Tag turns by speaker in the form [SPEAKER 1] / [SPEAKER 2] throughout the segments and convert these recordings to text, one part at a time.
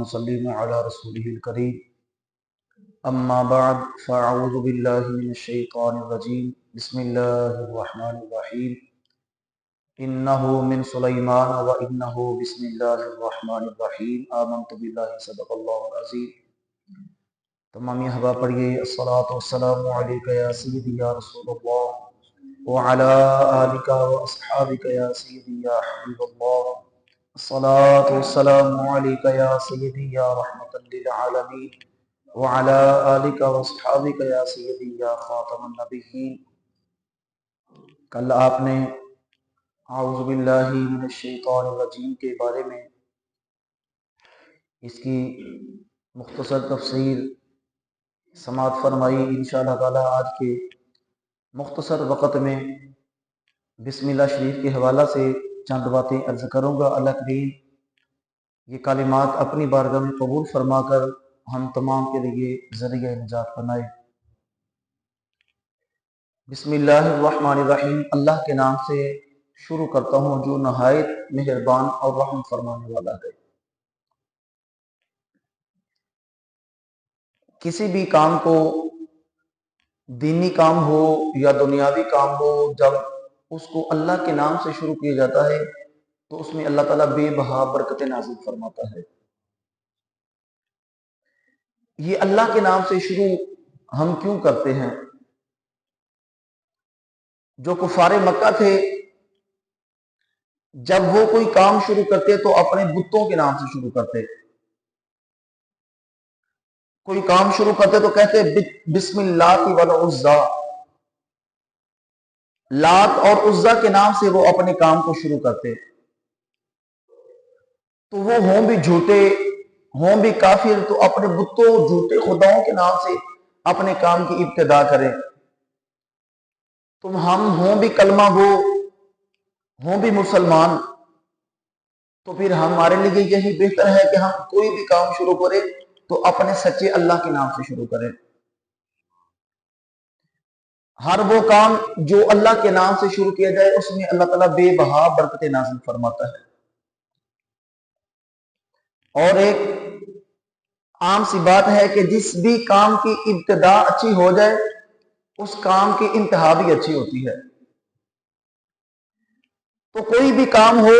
[SPEAKER 1] وسلم على رسوله الكريم اما بعد فاعوذ بالله من الشيطان الرجيم بسم الله الرحمن الرحيم انه من سليمان وانه بسم الله الرحمن الرحيم آمنت بالله صدق الله العظيم۔ تمامی ہوا پڑھیے الصلاۃ والسلام علیک یا سیدی یا رسول اللہ وعلی آلک واصحابک یا سیدی یا حبیب اللہ، الصلاۃ والسلام علیک یا سیدی یا رحمت للعالمین وعلی آلک واصحابک یا سیدی یا خاتم النبیین۔ کل آپ نے اعوذ باللہ من الشیطان الرجیم کے بارے میں اس کی مختصر تفسیر سماعت فرمائی۔ انشاءاللہ تعالی آج کے مختصر وقت میں بسم اللہ شریف کے حوالہ سے چند باتیں عرض کروں گا۔ اللہ کریم یہ کلمات اپنی بارگاہ میں قبول فرما کر ہم تمام کے لیے ذریعہ نجات بنائے۔ بسم اللہ الرحمن الرحیم، اللہ کے نام سے شروع کرتا ہوں جو نہایت مہربان اور رحم فرمانے والا ہے۔ کسی بھی کام کو، دینی کام ہو یا دنیاوی کام ہو، جب اس کو اللہ کے نام سے شروع کیا جاتا ہے تو اس میں اللہ تعالیٰ بے بہا برکت نازل فرماتا ہے۔ یہ اللہ کے نام سے شروع ہم کیوں کرتے ہیں؟ جو کفار مکہ تھے جب وہ کوئی کام شروع کرتے تو اپنے بتوں کے نام سے شروع کرتے۔ کوئی کام شروع کرتے تو کہتے بسم اللہ والعزا، لات اور عزا کے نام سے وہ اپنے کام کو شروع کرتے۔ تو وہ ہوں بھی جھوٹے، ہوں بھی کافر، تو اپنے بتوں جھوٹے خداؤں کے نام سے اپنے کام کی ابتدا کریں۔ تم ہم ہوں بھی کلمہ گو، ہوں بھی مسلمان، تو پھر ہمارے لیے یہی بہتر ہے کہ ہم کوئی بھی کام شروع کریں تو اپنے سچے اللہ کے نام سے شروع کریں۔ ہر وہ کام جو اللہ کے نام سے شروع کیا جائے اس میں اللہ تعالیٰ بے بہا برکت نازل فرماتا ہے۔ اور ایک عام سی بات ہے کہ جس بھی کام کی ابتدا اچھی ہو جائے اس کام کی انتہا بھی اچھی ہوتی ہے۔ تو کوئی بھی کام ہو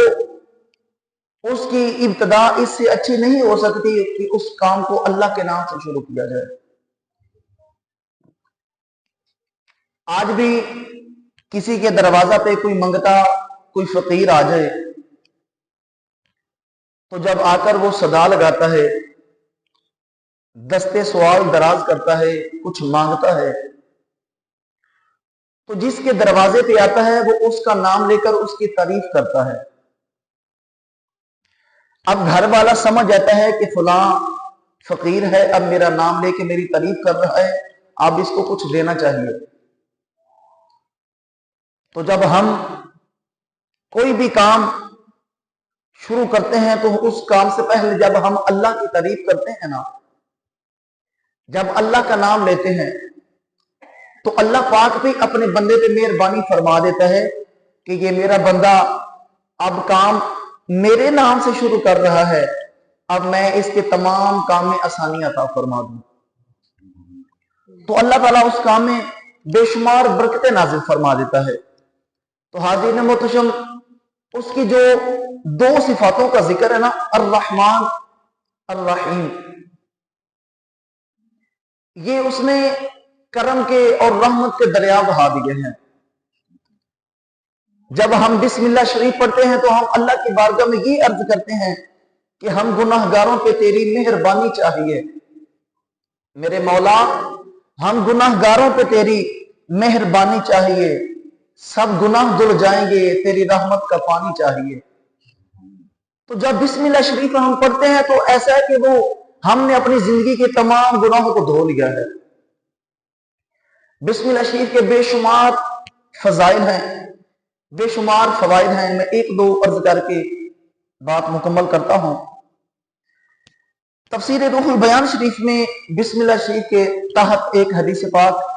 [SPEAKER 1] اس کی ابتدا اس سے اچھی نہیں ہو سکتی کہ اس کام کو اللہ کے نام سے شروع کیا جائے۔ آج بھی کسی کے دروازہ پہ کوئی منگتا، کوئی فقیر آ جائے تو جب آ کر وہ صدا لگاتا ہے، دستے سوال دراز کرتا ہے، کچھ مانگتا ہے، تو جس کے دروازے پہ آتا ہے وہ اس کا نام لے کر اس کی تعریف کرتا ہے۔ اب گھر والا سمجھ جاتا ہے کہ فلاں فقیر ہے، اب میرا نام لے کے میری تعریف کر رہا ہے، اب اس کو کچھ دینا چاہیے۔ تو جب ہم کوئی بھی کام شروع کرتے ہیں تو اس کام سے پہلے جب ہم اللہ کی تعریف کرتے ہیں نا، جب اللہ کا نام لیتے ہیں تو اللہ پاک بھی اپنے بندے پہ مہربانی فرما دیتا ہے کہ یہ میرا بندہ اب کام میرے نام سے شروع کر رہا ہے، اب میں اس کے تمام کام میں آسانی عطا فرما دوں۔ تو اللہ تعالیٰ اس کام میں بے شمار برکتیں نازل فرما دیتا ہے۔ تو حاضرین محترم، اس کی جو دو صفاتوں کا ذکر ہے نا، الرحمن الرحیم، یہ اس نے کرم کے اور رحمت کے دریا بہا دیے ہیں۔ جب ہم بسم اللہ شریف پڑھتے ہیں تو ہم اللہ کی بارگاہ میں یہ عرض کرتے ہیں کہ ہم گناہ گاروں پہ تیری مہربانی چاہیے، میرے مولا ہم گناہ گاروں پہ تیری مہربانی چاہیے، سب گناہ دھل جائیں گے، تیری رحمت کا پانی چاہیے۔ تو جب بسم اللہ شریف ہم پڑھتے ہیں تو ایسا ہے کہ وہ ہم نے اپنی زندگی کے تمام گناہوں کو دھو لیا ہے۔ بسم اللہ شریف کے بے شمار فضائل ہیں، بے شمار فوائد ہیں۔ میں ایک دو عرض کر کے بات مکمل کرتا ہوں۔ تفسیر روح البیان شریف میں بسم اللہ شریف کے تحت ایک حدیث پاک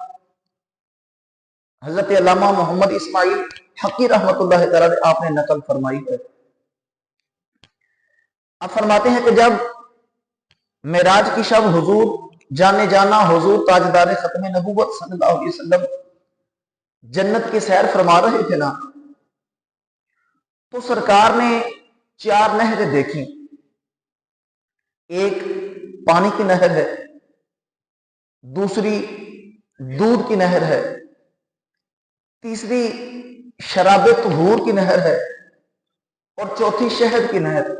[SPEAKER 1] حضرت علامہ محمد اسماعیل حقی رحمت اللہ تعالی آپ نے نقل فرمائی ہے۔ آپ فرماتے ہیں کہ جب मेराज की शब हुजूर जाने जाना हुजूर ताजदार खत्म नबूवत सल्लल्लाहु अलैहि वसल्लम जन्नत की सैर फरमा रहे थे ना, तो सरकार ने 4 नहरें देखी। एक पानी की नहर है, दूसरी दूध की नहर है, तीसरी शराबे तहूर की नहर है और चौथी शहद की नहर।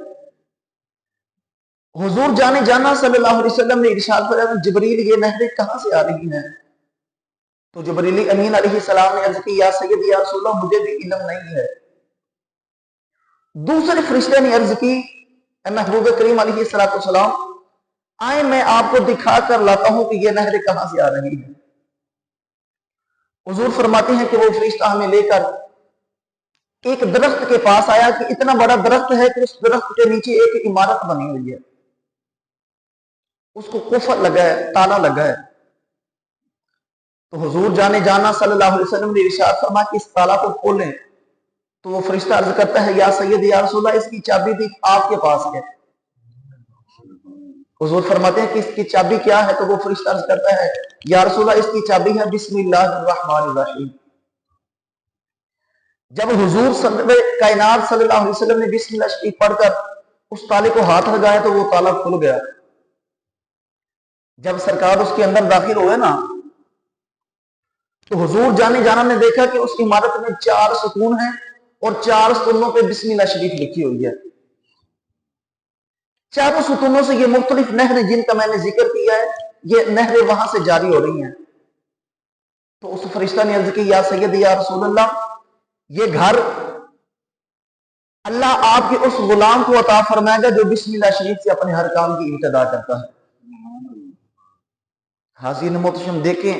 [SPEAKER 1] हुजूर जाने जाना सल्लल्लाहु अलैहि वसल्लम ने इरशाद फरमाया, जिब्रील ये नहरें कहां से आ रही हैं? तो जिब्रील अमीन अलैहिस्सलाम ने अर्ज की, या सैयद या रसूलल्लाह मुझे भी इल्म नहीं है। दूसरे फरिश्ते ने अर्ज की, महबूब करीम अलैहिस्सलाम आए मैं आपको दिखा कर लाता हूं कि ये नहरें कहां से आ रही हैं। हुजूर फरमाते हैं कि वो फरिश्ता हमें लेकर एक दरख्त के पास आया कि इतना बड़ा दरख्त है कि उस दरख्त के नीचे एक इमारत बनी हुई है, उसको कुफर लगा है, ताला लगा है। तो हुजूर जाने जाना सल्लल्लाहु अलैहि वसल्लम ने इरशाद फरमाया कि इस ताला को खोलें। तो वो फरिश्ता अर्ज करता है, या सैयद या रसूलल्लाह इसकी चाबी भी आपके पास है। हुजूर फरमाते हैं कि इसकी चाबी क्या है? तो वो फरिश्ता अर्ज करता है, या रसूलल्लाह इसकी चाबी है बिस्मिल्लाहिर्रहमानिर्रहीम। जब हुजूर कायनात सल्लल्लाहु अलैहि वसल्लम ने बिस्मिल्लाह शरीफ पढ़कर उस ताले को हाथ लगाया तो वो ताला खुल गया। जब सरकार उसके अंदर दाखिल हुए ना, तो हुजूर जाने जाना ने देखा कि उस इमारत में 4 सुकून हैं और 4 सुतूनों पे बिस्मिल्लाह शरीफ लिखी हुई है। चारों सुतूनों से ये मुख्तलिफ नहरें जिनका मैंने जिक्र किया है, ये नहरें वहां से जारी हो रही हैं। तो उस फरिश्ता ने अर्ज की, या सैयद या रसूलल्लाह ये घर अल्लाह आपके उस गुलाम को अता फरमाएगा जो बिस्मिल्लाह शरीफ से अपने हर काम की इब्तिदा करता है। हाज़रीन मोहतरम देखें,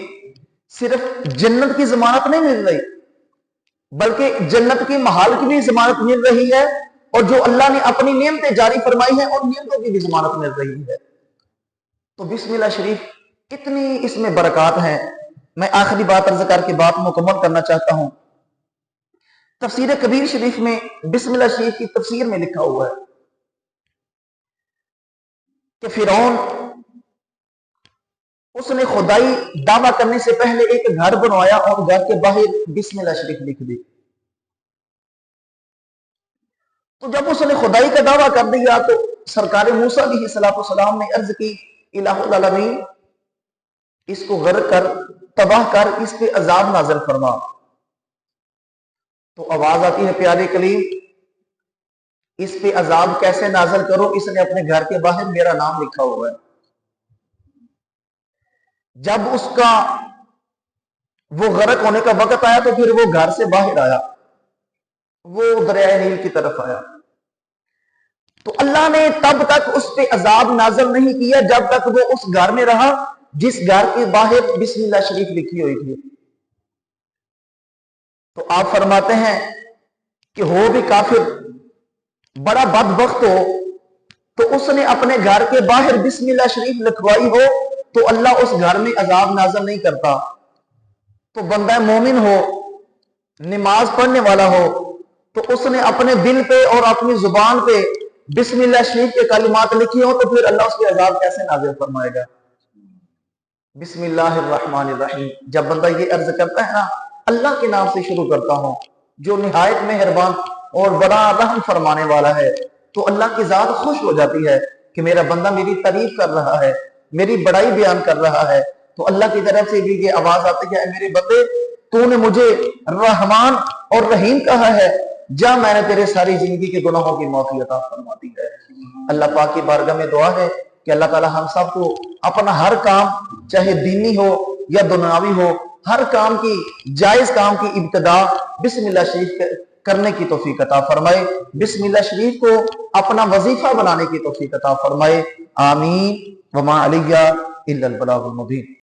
[SPEAKER 1] सिर्फ जन्नत की जमानत नहीं मिल रही, बल्कि जन्नत की महाल की भी जमानत मिल रही है, और जो अल्लाह ने अपनी नेमतें जारी फरमाई है उन नेमतों की भी जमानत मिल रही है। तो बिस्मिल्लाह शरीफ कितनी इसमें बरकत है। मैं आखिरी बात अर्ज करके बात मुकम्मल करना चाहता हूं। तफसीर कबीर शरीफ में बिस्मिल्लाह शरीफ की तफसीर में लिखा हुआ है कि फिरौन उसने खुदाई दावा करने से पहले एक घर बनवाया और घर के बाहर बिस्मिल्लाह शरीफ लिख दी। तो जब उसने खुदाई का दावा कर दिया तो सरकार मूसा अलैहिस्सलाम ने अर्ज की, इलाहुल आलमीन इसको गर्क कर, तबाह कर, इस पे अजाब नाज़िल फरमा। तो आवाज आती है, प्यारे कलीम इस पे अजाब कैसे नाज़िल करो, इसने अपने घर के बाहर मेरा नाम लिखा हुआ है। जब उसका वो गर्क होने का वक्त आया तो फिर वो घर से बाहर आया, वो दरिया नील की तरफ आया। तो अल्लाह ने तब तक उस पे अजाब नाज़िल नहीं किया जब तक वो उस घर में रहा जिस घर के बाहर बिस्मिल्लाह शरीफ लिखी हुई थी। तो आप फरमाते हैं कि हो भी काफिर बड़ा बदबख्त हो तो उसने अपने घर के बाहर बिस्मिल्लाह शरीफ लिखवाई हो तो अल्लाह उस घर में अजाब नाज़िल नहीं करता। तो बंदा मोमिन हो, नमाज पढ़ने वाला हो, तो उसने अपने दिल पे और अपनी जुबान पे बिस्मिल्लाह शरीफ के कलिमात लिखी हो तो फिर अल्लाह उसके अजाब कैसे नाज़िल फरमाएगा। बिस्मिल्लाहिर्रहमानिर्रहीम जब बंदा ये अर्ज करता है ना, अल्लाह के नाम से शुरू करता हूं जो निहायत मेहरबान और बड़ा रहम फरमाने वाला है, तो अल्लाह की जात खुश हो जाती है कि मेरा बंदा मेरी तारीफ कर रहा है, मेरी बड़ाई बयान कर रहा है। तो अल्लाह की तरफ से भी ये आवाज आती है, मेरे बंदे तूने मुझे रहमान और रहीम कहा है, जा मैंने तेरे सारी जिंदगी के गुनाहों की माफी अता फरमा दी है। अल्लाह पाक की बारगाह में दुआ है कि अल्लाह ताला हम सबको अपना हर काम चाहे दीनी हो या दुनियावी हो, हर काम की जायज काम की इब्तिदा बिस्मिल्लाह शरीफ करने की तौफीक अता फरमाए, बिस्मिल्लाह शरीफ को अपना वजीफा बनाने की तौफीक अता फरमाए। आमीन। वमा अलैया इल्लल बलागुल मुबीन।